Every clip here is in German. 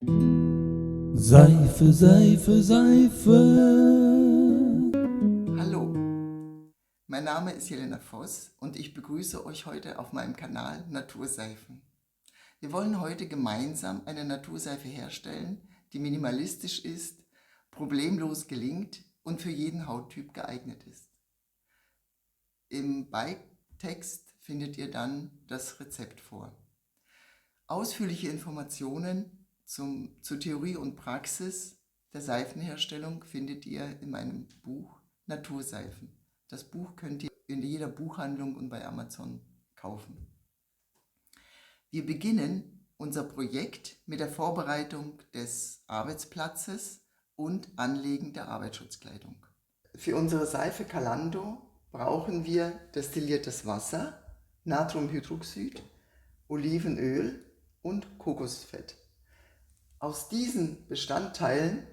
Seife, Seife, Seife. Hallo, mein Name ist Jelena Voss und ich begrüße euch heute auf meinem Kanal Naturseifen. Wir wollen heute gemeinsam eine Naturseife herstellen, die minimalistisch ist, problemlos gelingt und für jeden Hauttyp geeignet ist. Im Beitext findet ihr dann das Rezept vor. Ausführliche Informationen zur Theorie und Praxis der Seifenherstellung findet ihr in meinem Buch Naturseifen. Das Buch könnt ihr in jeder Buchhandlung und bei Amazon kaufen. Wir beginnen unser Projekt mit der Vorbereitung des Arbeitsplatzes und Anlegen der Arbeitsschutzkleidung. Für unsere Seife Calando brauchen wir destilliertes Wasser, Natriumhydroxid, Olivenöl und Kokosfett. Aus diesen Bestandteilen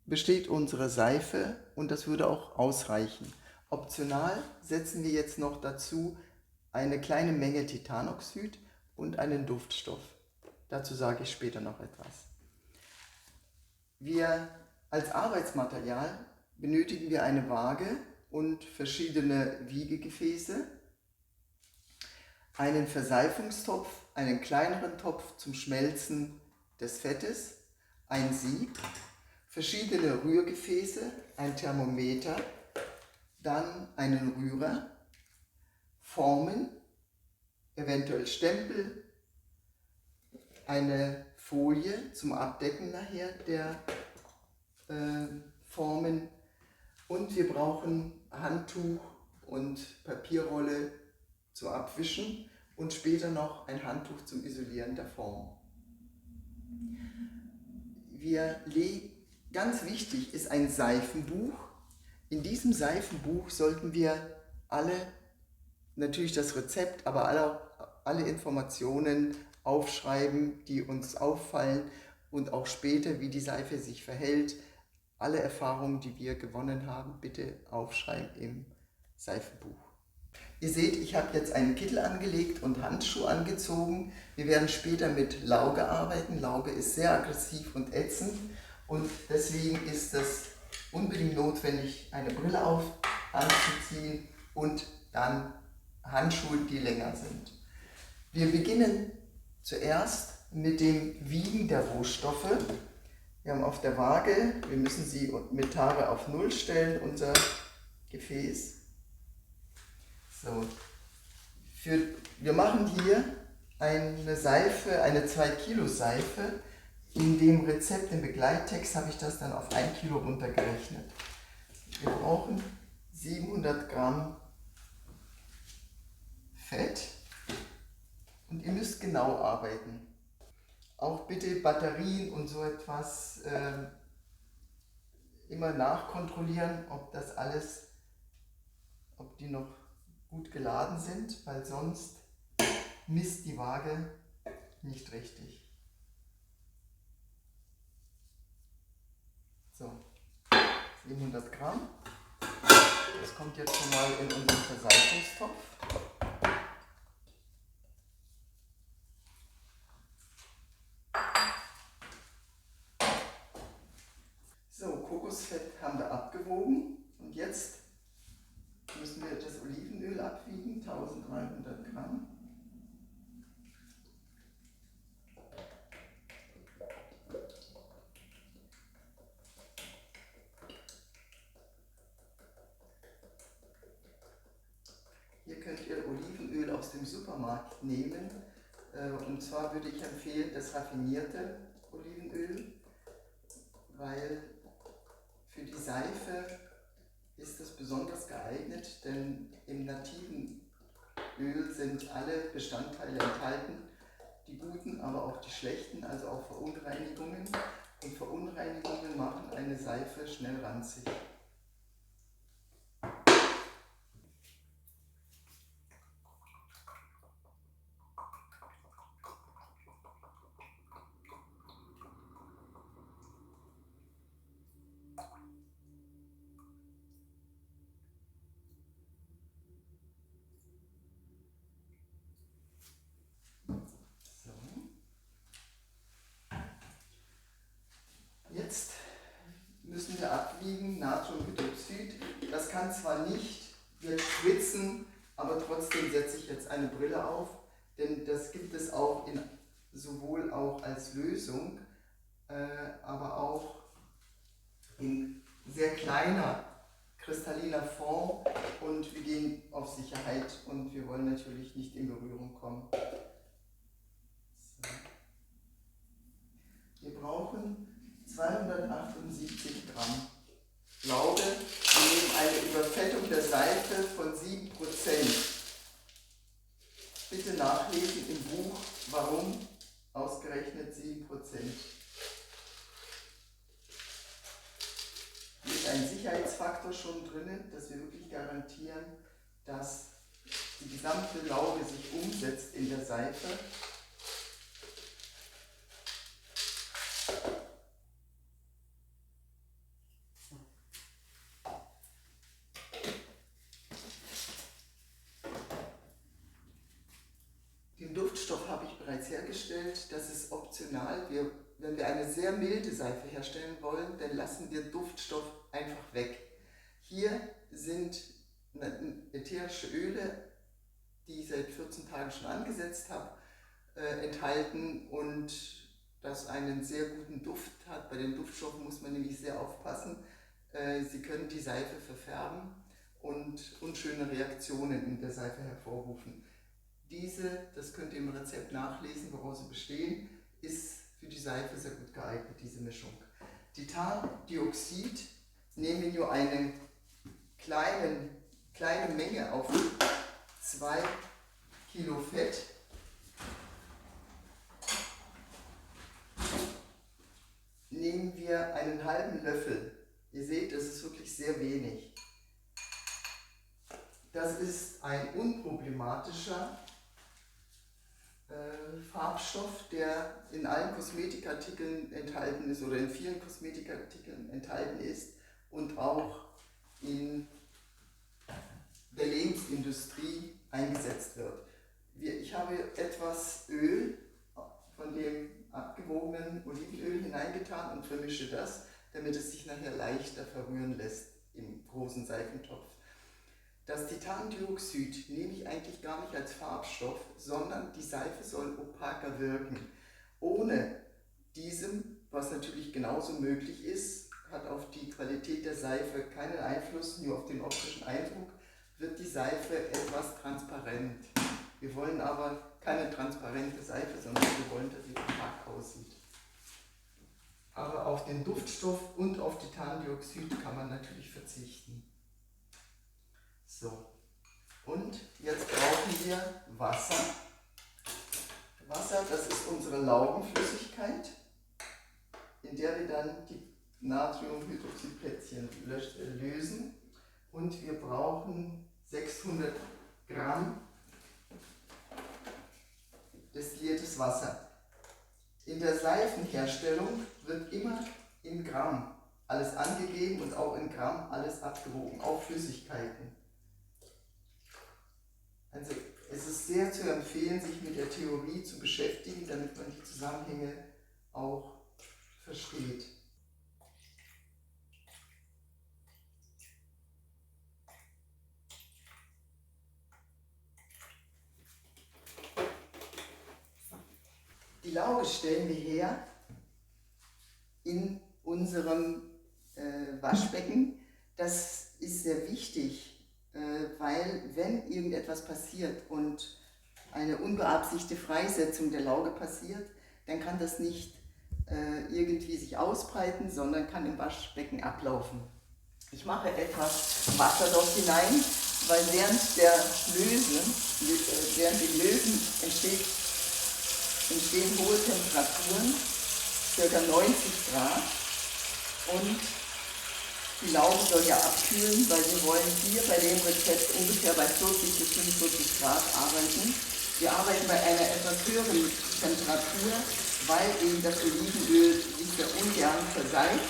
besteht unsere Seife und das würde auch ausreichen. Optional setzen wir jetzt noch dazu eine kleine Menge Titanoxid und einen Duftstoff. Dazu sage ich später noch etwas. Als Arbeitsmaterial benötigen wir eine Waage und verschiedene Wiegegefäße, einen Verseifungstopf, einen kleineren Topf zum Schmelzen des Fettes, ein Sieb, verschiedene Rührgefäße, ein Thermometer, dann einen Rührer, Formen, eventuell Stempel, eine Folie zum Abdecken nachher der Formen und wir brauchen Handtuch und Papierrolle zum Abwischen und später noch ein Handtuch zum Isolieren der Form. Ganz wichtig ist ein Seifenbuch. In diesem Seifenbuch sollten wir natürlich das Rezept, aber alle Informationen aufschreiben, die uns auffallen und auch später, wie die Seife sich verhält. Alle Erfahrungen, die wir gewonnen haben, bitte aufschreiben im Seifenbuch. Ihr seht, ich habe jetzt einen Kittel angelegt und Handschuhe angezogen. Wir werden später mit Lauge arbeiten. Lauge ist sehr aggressiv und ätzend und deswegen ist es unbedingt notwendig, eine Brille anzuziehen und dann Handschuhe, die länger sind. Wir beginnen zuerst mit dem Wiegen der Rohstoffe. Wir haben auf der Waage, wir müssen sie mit Tare auf 0 stellen, unser Gefäß. So. Wir machen hier eine Seife, eine 2 Kilo Seife. In dem Rezept, im Begleittext, habe ich das dann auf 1 Kilo runtergerechnet. Wir brauchen 700 Gramm Fett und ihr müsst genau arbeiten. Auch bitte Batterien und so etwas immer nachkontrollieren, ob die noch gut geladen sind, weil sonst misst die Waage nicht richtig. So, 700 Gramm. Das kommt jetzt schon mal in unseren Verseifungstopf. So, Kokosfett haben wir abgewogen und jetzt müssen wir das Olivenöl abwiegen, 1300 Gramm. Hier könnt ihr Olivenöl aus dem Supermarkt nehmen. Und zwar würde ich empfehlen das raffinierte Olivenöl, weil für die Seife ist das besonders geeignet, denn im nativen Öl sind alle Bestandteile enthalten, die guten, aber auch die schlechten, also auch Verunreinigungen. Und Verunreinigungen machen eine Seife schnell ranzig. müssen wir abwiegen, Natriumhydroxid. Das kann zwar nicht jetzt schwitzen, aber trotzdem setze ich jetzt eine Brille auf, denn das gibt es auch sowohl auch als Lösung, aber auch in sehr kleiner kristalliner Form, und wir gehen auf Sicherheit und wir wollen natürlich nicht in Berührung kommen. So. Wir brauchen 278 Gramm Lauge. Wir nehmen eine Überfettung der Seife von 7%. Bitte nachlesen im Buch, warum ausgerechnet 7%. Hier ist ein Sicherheitsfaktor schon drin, dass wir wirklich garantieren, dass die gesamte Lauge sich umsetzt in der Seife. Den Duftstoff habe ich bereits hergestellt, das ist optional. Wenn wir eine sehr milde Seife herstellen wollen, dann lassen wir Duftstoff einfach weg. Hier sind ätherische Öle, die ich seit 14 Tagen schon angesetzt habe, enthalten und das einen sehr guten Duft hat. Bei den Duftstoffen muss man nämlich sehr aufpassen. Sie können die Seife verfärben und unschöne Reaktionen in der Seife hervorrufen. Das könnt ihr im Rezept nachlesen, woraus sie bestehen, ist für die Seife sehr gut geeignet, diese Mischung. Titandioxid nehmen wir nur eine kleine Menge auf 2 Kilo Fett. Nehmen wir einen halben Löffel. Ihr seht, das ist wirklich sehr wenig. Das ist ein unproblematischer Farbstoff, der in allen Kosmetikartikeln enthalten ist oder in vielen Kosmetikartikeln enthalten ist und auch in der Lebensindustrie eingesetzt wird. Ich habe etwas Öl von dem abgewogenen Olivenöl hineingetan und vermische das, damit es sich nachher leichter verrühren lässt im großen Seifentopf. Das Titandioxid nehme ich eigentlich gar nicht als Farbstoff, sondern die Seife soll opaker wirken. Ohne diesem, was natürlich genauso möglich ist, hat auf die Qualität der Seife keinen Einfluss, nur auf den optischen Eindruck, wird die Seife etwas transparent. Wir wollen aber keine transparente Seife, sondern wir wollen, dass sie opak aussieht. Aber auf den Duftstoff und auf Titandioxid kann man natürlich verzichten. So, und jetzt brauchen wir Wasser. Wasser, das ist unsere Laugenflüssigkeit, in der wir dann die Natriumhydroxidplättchen lösen. Und wir brauchen 600 Gramm destilliertes Wasser. In der Seifenherstellung wird immer in Gramm alles angegeben und auch in Gramm alles abgewogen, auch Flüssigkeiten. Also es ist sehr zu empfehlen, sich mit der Theorie zu beschäftigen, damit man die Zusammenhänge auch versteht. Die Lauge stellen wir her in unserem Waschbecken. Das ist sehr wichtig, weil wenn irgendetwas passiert und eine unbeabsichtigte Freisetzung der Lauge passiert, dann kann das nicht irgendwie sich ausbreiten, sondern kann im Waschbecken ablaufen. Ich mache etwas Wasser dort hinein, weil während dem Lösen entstehen hohe Temperaturen, ca. 90 Grad, und die Lauge soll ja abkühlen, weil wir wollen hier bei dem Rezept ungefähr bei 40 bis 45 Grad arbeiten. Wir arbeiten bei einer etwas höheren Temperatur, weil eben das Olivenöl sich sehr ungern verseift,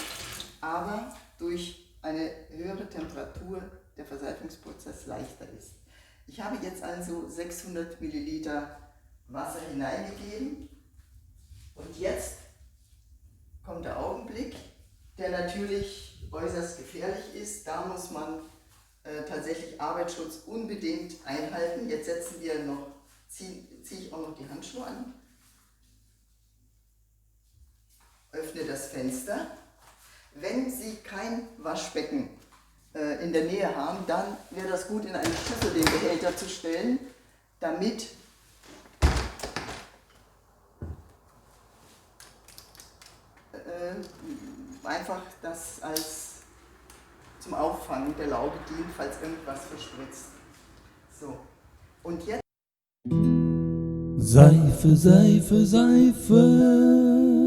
aber durch eine höhere Temperatur der Verseifungsprozess leichter ist. Ich habe jetzt also 600 Milliliter Wasser hineingegeben und jetzt kommt der Augenblick, der natürlich äußerst gefährlich ist. Da muss man tatsächlich Arbeitsschutz unbedingt einhalten. Jetzt setzen wir noch, ziehe ich auch noch die Handschuhe an, öffne das Fenster. Wenn Sie kein Waschbecken in der Nähe haben, dann wäre das gut, in eine Schüssel den Behälter zu stellen, damit einfach das als zum Auffangen der Lauge dient, falls irgendwas verspritzt. So, und jetzt Seife, Seife, Seife.